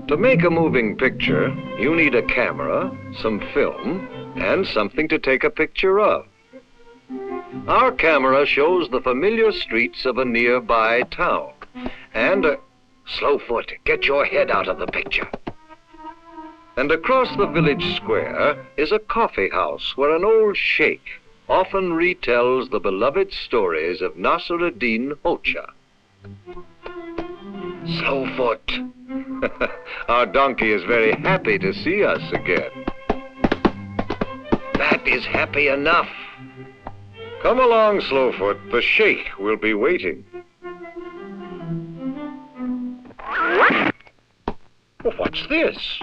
To make a moving picture, you need a camera, some film, and something to take a picture of. Our camera shows the familiar streets of a nearby town. And Slowfoot, get your head out of the picture. And across the village square is a coffee house where an old sheikh often retells the beloved stories of Nasruddin Hoxha. Slowfoot, our donkey is very happy to see us again. That is happy enough. Come along, Slowfoot. The sheikh will be waiting. What's this?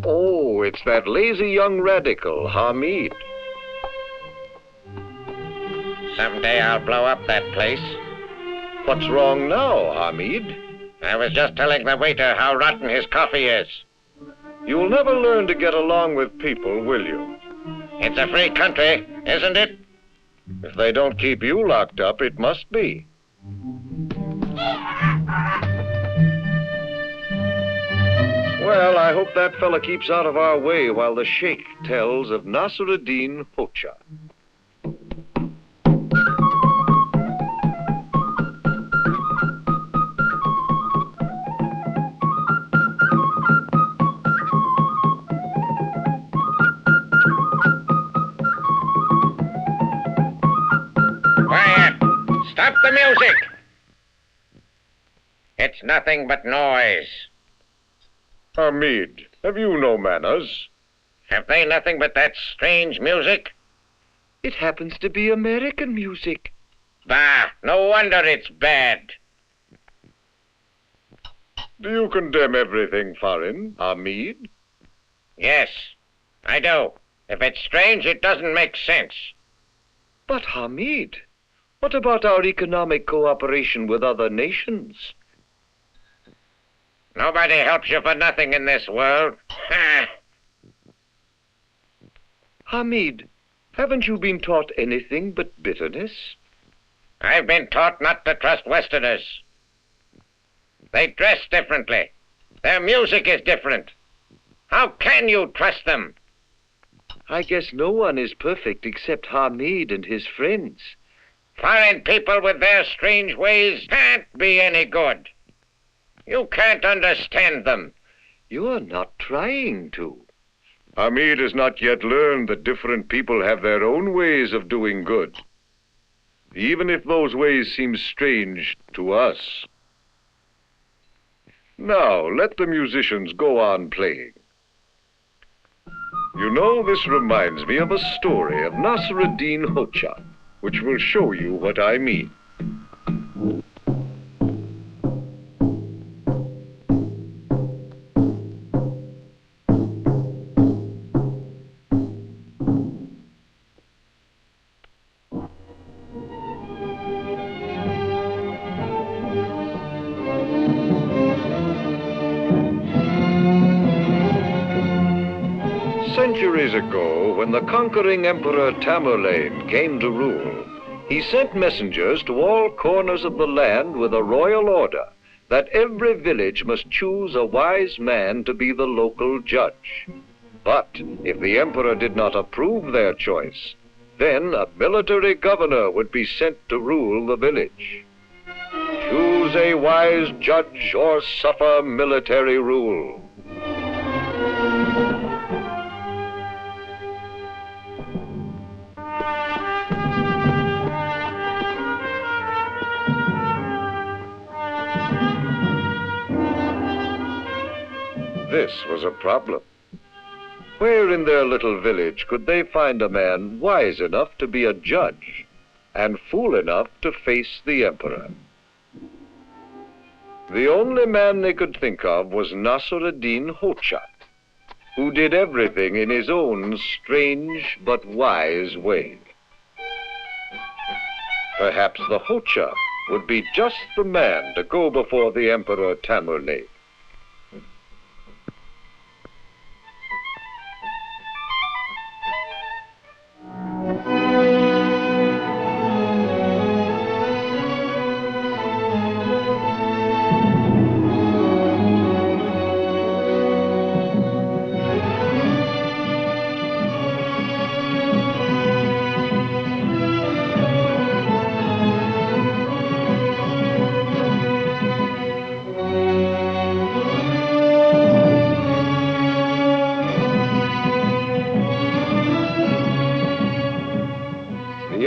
Oh, it's that lazy young radical, Hamid. Someday I'll blow up that place. What's wrong now, Hamid? I was just telling the waiter how rotten his coffee is. You'll never learn to get along with people, will you? It's a free country, isn't it? If they don't keep you locked up, it must be. Well, I hope that fella keeps out of our way while the sheikh tells of Nasruddin Hoxha. Quiet! Stop the music! It's nothing but noise. Hamid, have you no manners? Have they nothing but that strange music? It happens to be American music. Bah, no wonder it's bad. Do you condemn everything foreign, Hamid? Yes, I do. If it's strange, it doesn't make sense. But Hamid, what about our economic cooperation with other nations? Nobody helps you for nothing in this world. Hamid, haven't you been taught anything but bitterness? I've been taught not to trust Westerners. They dress differently. Their music is different. How can you trust them? I guess no one is perfect except Hamid and his friends. Foreign people with their strange ways can't be any good. You can't understand them. You're not trying to. Hamid has not yet learned that different people have their own ways of doing good, even if those ways seem strange to us. Now, let the musicians go on playing. You know, this reminds me of a story of Nasruddin Hoxha, which will show you what I mean. Centuries ago, when the conquering Emperor Tamerlane came to rule, he sent messengers to all corners of the land with a royal order that every village must choose a wise man to be the local judge. But if the emperor did not approve their choice, then a military governor would be sent to rule the village. Choose a wise judge or suffer military rule. This was a problem. Where in their little village could they find a man wise enough to be a judge and fool enough to face the emperor? The only man they could think of was Nasruddin Hoxha, who did everything in his own strange but wise way. Perhaps the Hoxha would be just the man to go before the Emperor Tamerlane.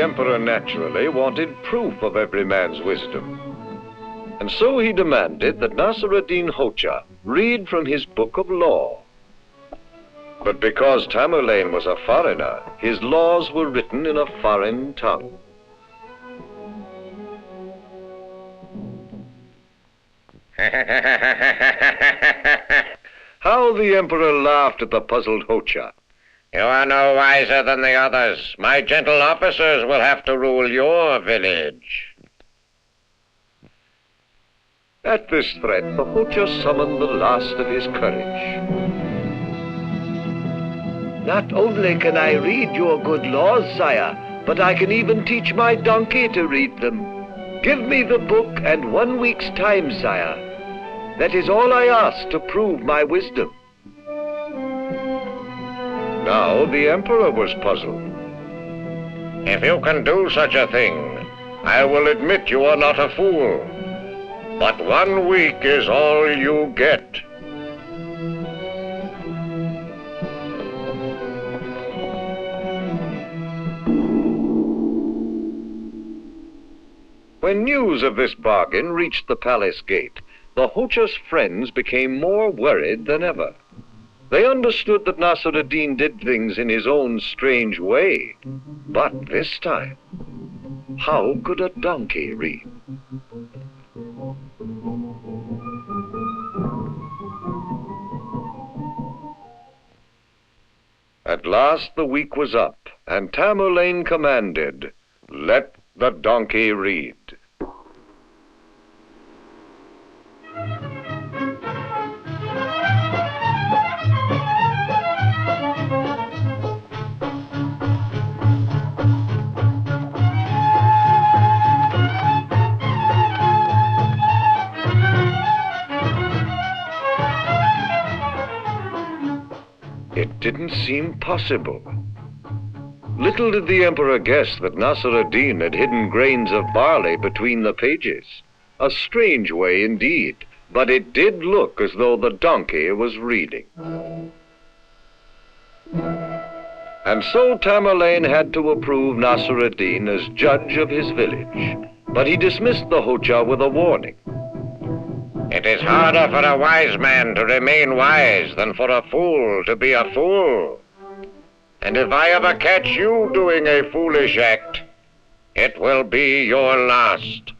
emperor naturally wanted proof of every man's wisdom. And so he demanded that Nasr-ad-Din Hoja read from his book of law. But because Tamerlane was a foreigner, his laws were written in a foreign tongue. How the emperor laughed at the puzzled Hoja. You are no wiser than the others. My gentle officers will have to rule your village. At this threat, the Hoja summoned the last of his courage. Not only can I read your good laws, sire, but I can even teach my donkey to read them. Give me the book and 1 week's time, sire. That is all I ask to prove my wisdom. Now the emperor was puzzled. If you can do such a thing, I will admit you are not a fool. But 1 week is all you get. When news of this bargain reached the palace gate, the Hoja's friends became more worried than ever. They understood that Nasr-ad-Din did things in his own strange way. But this time, how could a donkey read? At last the week was up, and Tamerlane commanded, "Let the donkey read." It didn't seem possible. Little did the emperor guess that Nasr-ad-Din had hidden grains of barley between the pages. A strange way indeed, but it did look as though the donkey was reading. And so Tamerlane had to approve Nasr-ad-Din as judge of his village, but he dismissed the Hoja with a warning. It is harder for a wise man to remain wise than for a fool to be a fool. And if I ever catch you doing a foolish act, it will be your last.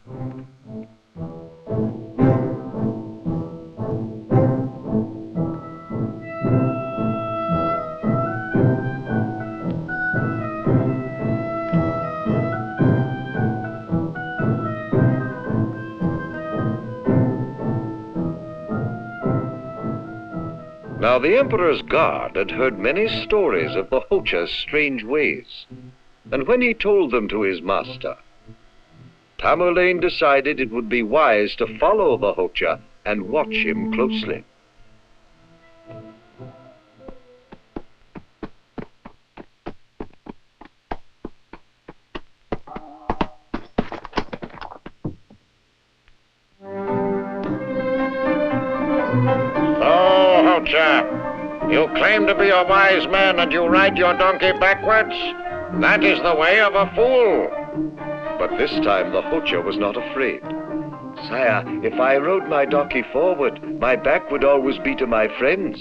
Now the emperor's guard had heard many stories of the Hoja's strange ways, and when he told them to his master, Tamerlane decided it would be wise to follow the Hoja and watch him closely. You claim to be a wise man and you ride your donkey backwards? That is the way of a fool. But this time the Hoja was not afraid. Sire, if I rode my donkey forward, my back would always be to my friends.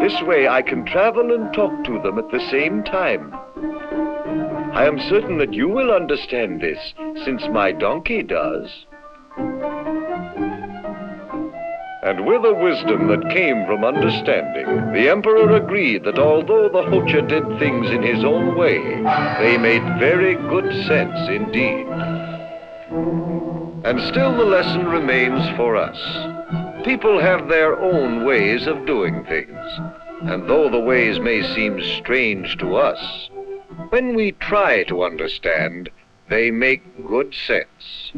This way I can travel and talk to them at the same time. I am certain that you will understand this, since my donkey does. And with a wisdom that came from understanding, the emperor agreed that although the Hoja did things in his own way, they made very good sense indeed. And still the lesson remains for us. People have their own ways of doing things, and though the ways may seem strange to us, when we try to understand, they make good sense.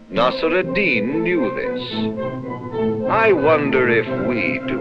Nasr-ad-Din knew this. I wonder if we do.